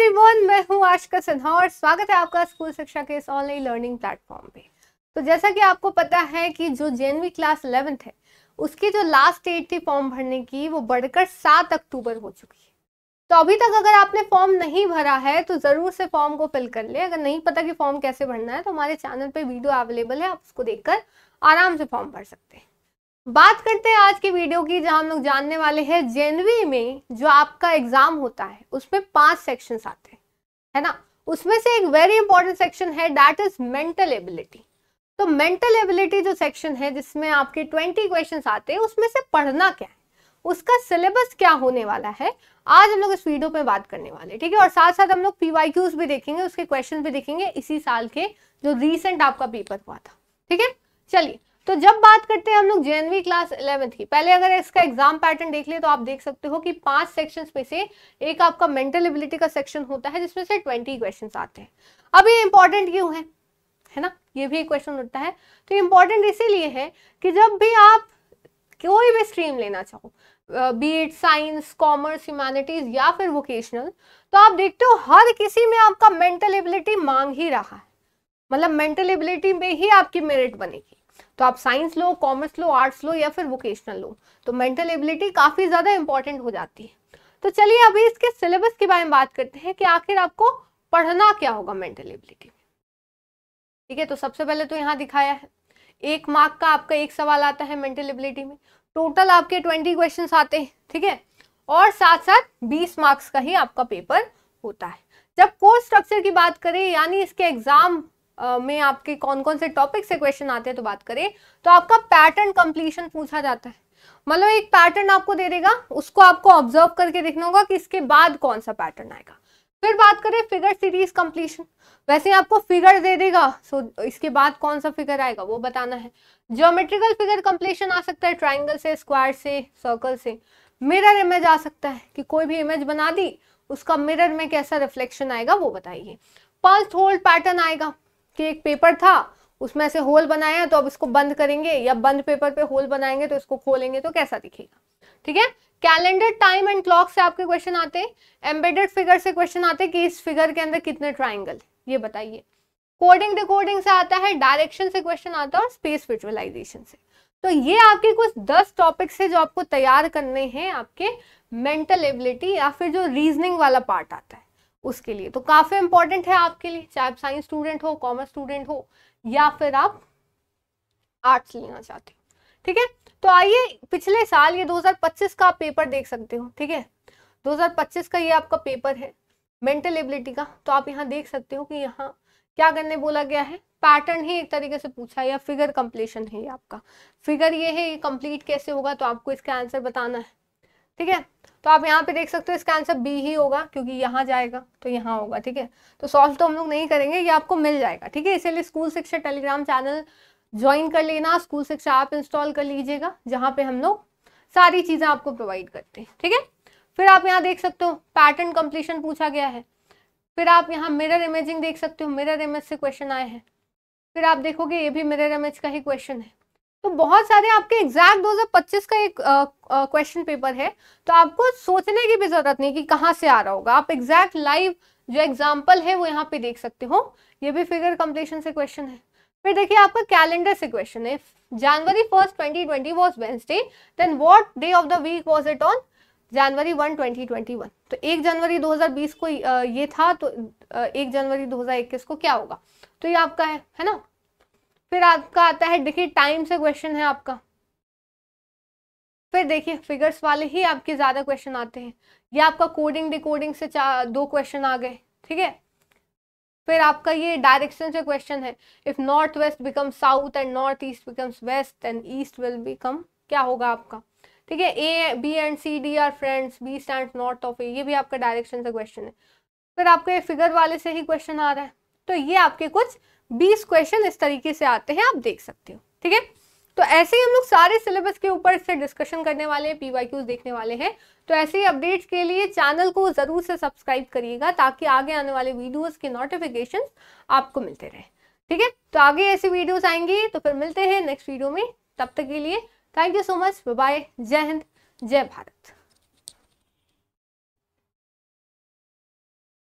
Everyone, मैं हूं आशिका सिन्हा और स्वागत है आपका स्कूल शिक्षा के इस ऑनलाइन लर्निंग प्लेटफॉर्म पे। तो जैसा कि आपको पता है कि जो जेएनवी क्लास 11th है उसकी जो लास्ट डेट थी फॉर्म भरने की वो बढ़कर 7 अक्टूबर हो चुकी है। तो अभी तक अगर आपने फॉर्म नहीं भरा है तो ज़रूर से फॉर्म को फिल कर ले। अगर नहीं पता कि फॉर्म कैसे भरना है तो हमारे चैनल पर वीडियो अवेलेबल है, आप उसको देखकर आराम से फॉर्म भर सकते हैं। बात करते हैं आज की वीडियो की, जहां हम लोग जानने वाले हैं जेएनवी में जो आपका एग्जाम होता है उसमें 5 सेक्शंस आते हैं, है ना। उसमें से एक वेरी इंपॉर्टेंट सेक्शन है दैट इज मेंटल एबिलिटी। तो मेंटल एबिलिटी जो सेक्शन है जिसमें आपके 20 क्वेश्चंस आते हैं, उसमें से पढ़ना क्या है, उसका सिलेबस क्या होने वाला है, आज हम लोग इस वीडियो पे बात करने वाले हैं, ठीक है। और साथ साथ हम लोग पीवाईक्यूज भी देखेंगे, उसके क्वेश्चन भी देखेंगे इसी साल के जो रिसेंट आपका पेपर हुआ था, ठीक है। चलिए, तो जब बात करते हैं हम लोग जेएनवी क्लास 11th की, पहले अगर इसका एग्जाम पैटर्न देख ले तो आप देख सकते हो कि 5 सेक्शंस में से एक आपका मेंटल एबिलिटी का सेक्शन होता है जिसमें से 20 क्वेश्चंस आते हैं। अब ये इंपॉर्टेंट क्यों है ना, ये भी एक क्वेश्चन उठता है। तो इंपॉर्टेंट इसीलिए है कि जब भी आप कोई भी स्ट्रीम लेना चाहो, B it science, commerce, humanities या फिर वोकेशनल, तो आप देखते हो हर किसी में आपका मेंटल एबिलिटी मांग ही रहा है, मतलब मेंटल एबिलिटी में ही आपकी मेरिट बनेगी। तो आप साइंस लो, कॉमर्स लो, आर्ट्स लो या फिर वोकेशनल लो, तो मेंटल एबिलिटी काफी ज्यादा इंपॉर्टेंट हो जाती है। तो चलिए अभी इसके सिलेबस के बारे में बात करते हैं कि आखिर आपको पढ़ना क्या होगा मेंटल एबिलिटी में, ठीक है। तो सबसे पहले तो यहाँ दिखाया है 1 मार्क का आपका एक सवाल आता है मेंटल एबिलिटी में, टोटल आपके 20 क्वेश्चन आते हैं, ठीक है। और साथ साथ 20 मार्क्स का ही आपका पेपर होता है। जब कोर्स स्ट्रक्चर की बात करें, यानी इसके एग्जाम में आपके कौन कौन से टॉपिक से क्वेश्चन आते हैं, तो बात करें तो आपका पैटर्न कंप्लीशन पूछा जाता है। मतलब एक पैटर्न आपको दे देगा, उसको आपको ऑब्जर्व करके देखना होगा कि इसके बाद कौन सा पैटर्न आएगा। फिर बात करें फिगर सीरीज कंप्लीशन, वैसे आपको फिगर दे देगा, सो इसके बाद कौन सा फिगर आएगा वो बताना है। ज्योमेट्रिकल फिगर कंप्लीशन आ सकता है ट्राइंगल से, स्क्वायर से, सर्कल से। मिरर इमेज आ सकता है कि कोई भी इमेज बना दी, उसका मिरर में कैसा रिफ्लेक्शन आएगा वो बताइए। पल्स होल्ड पैटर्न आएगा कि एक पेपर था उसमें से होल बनाया तो अब इसको बंद करेंगे, या बंद पेपर पे होल बनाएंगे तो इसको खोलेंगे तो कैसा दिखेगा, ठीक है। कैलेंडर, टाइम एंड क्लॉक से आपके क्वेश्चन आते हैं। एम्बेडेड फिगर से क्वेश्चन आते हैं कि इस फिगर के अंदर कितने ट्राइंगल, ये बताइए। कोडिंग डिकोडिंग से आता है, डायरेक्शन से क्वेश्चन आता है, और स्पेस विजुअलाइजेशन से। तो ये आपके कुछ 10 टॉपिक्स है जो आपको तैयार करने हैं आपके मेंटल एबिलिटी या फिर जो रीजनिंग वाला पार्ट आता है उसके लिए। तो काफी इंपॉर्टेंट है आपके लिए, चाहे आप साइंस स्टूडेंट हो, कॉमर्स स्टूडेंट हो या फिर आप आर्ट्स लेना चाहते हो, ठीक है। तो आइए पिछले साल ये 2025 का पेपर देख सकते हो, ठीक है। 2025 का ये आपका पेपर है मेंटल एबिलिटी का। तो आप यहाँ देख सकते हो कि यहाँ क्या करने बोला गया है, पैटर्न ही एक तरीके से पूछा है, या फिगर कंप्लीशन है। ये आपका फिगर ये है, ये कंप्लीट कैसे होगा, तो आपको इसका आंसर बताना है, ठीक है। तो आप यहाँ पे देख सकते हो इसका आंसर बी ही होगा, क्योंकि यहाँ जाएगा तो यहाँ होगा, ठीक है। तो सॉल्व तो हम लोग नहीं करेंगे, ये आपको मिल जाएगा, ठीक है। इसीलिए स्कूल शिक्षा टेलीग्राम चैनल ज्वाइन कर लेना, स्कूल शिक्षा ऐप इंस्टॉल कर लीजिएगा, जहाँ पे हम लोग सारी चीजें आपको प्रोवाइड करते हैं, ठीक है। फिर आप यहाँ देख सकते हो पैटर्न कंप्लीशन पूछा गया है। फिर आप यहाँ मिरर इमेजिंग देख सकते हो, मिरर इमेज से क्वेश्चन आए हैं। फिर आप देखोगे ये भी मिरर इमेज का ही क्वेश्चन है। तो बहुत सारे आपके एग्जैक्ट 2025 का एक क्वेश्चन पेपर है, तो आपको सोचने की भी जरूरत नहीं कि कहाँ से आ रहा होगा। आप एग्जैक्ट लाइव जो एग्जांपल है वो यहाँ पे देख सकते हो। ये भी फिगर कंप्लीशन से क्वेश्चन है। फिर देखिए आपका कैलेंडर से क्वेश्चन है, January 1st 2020 was Wednesday, then what day of the week was it on January 1, 2021। तो 1 जनवरी 2020 को ये था, तो 1 जनवरी 2021 को क्या होगा, तो ये आपका है ना। फिर आपका आता है, देखिए टाइम से क्वेश्चन है आपका। फिर देखिए फिगर्स वाले ही आपके ज्यादा क्वेश्चन आते हैं। ये आपका कोडिंग डिकोडिंग से 2 क्वेश्चन आ गए, ठीक है। फिर आपका ये डायरेक्शन से क्वेश्चन है, if north west become south and north east becomes west then east will become, क्या होगा आपका, ठीक है। A, B and C, D are friends, B stands north of A, ये भी आपका डायरेक्शन से क्वेश्चन है। फिर आपका ये फिगर वाले से ही क्वेश्चन आ रहा है। तो ये आपके कुछ 20 क्वेश्चन इस तरीके से आते हैं, आप देख सकते हो, ठीक है। तो ऐसे ही हम लोग सारे सिलेबस के ऊपर से डिस्कशन करने वाले हैं, पीवाईक्यूज देखने वाले हैं। तो ऐसे ही अपडेट्स के लिए चैनल को जरूर से सब्सक्राइब करिएगा, ताकि आगे आने वाले वीडियोस के नोटिफिकेशंस आपको मिलते रहे, ठीक है। तो आगे ऐसी वीडियोस आएंगी, तो फिर मिलते हैं नेक्स्ट वीडियो में। तब तक के लिए thank you so much, bye bye, जय हिंद, जय भारत।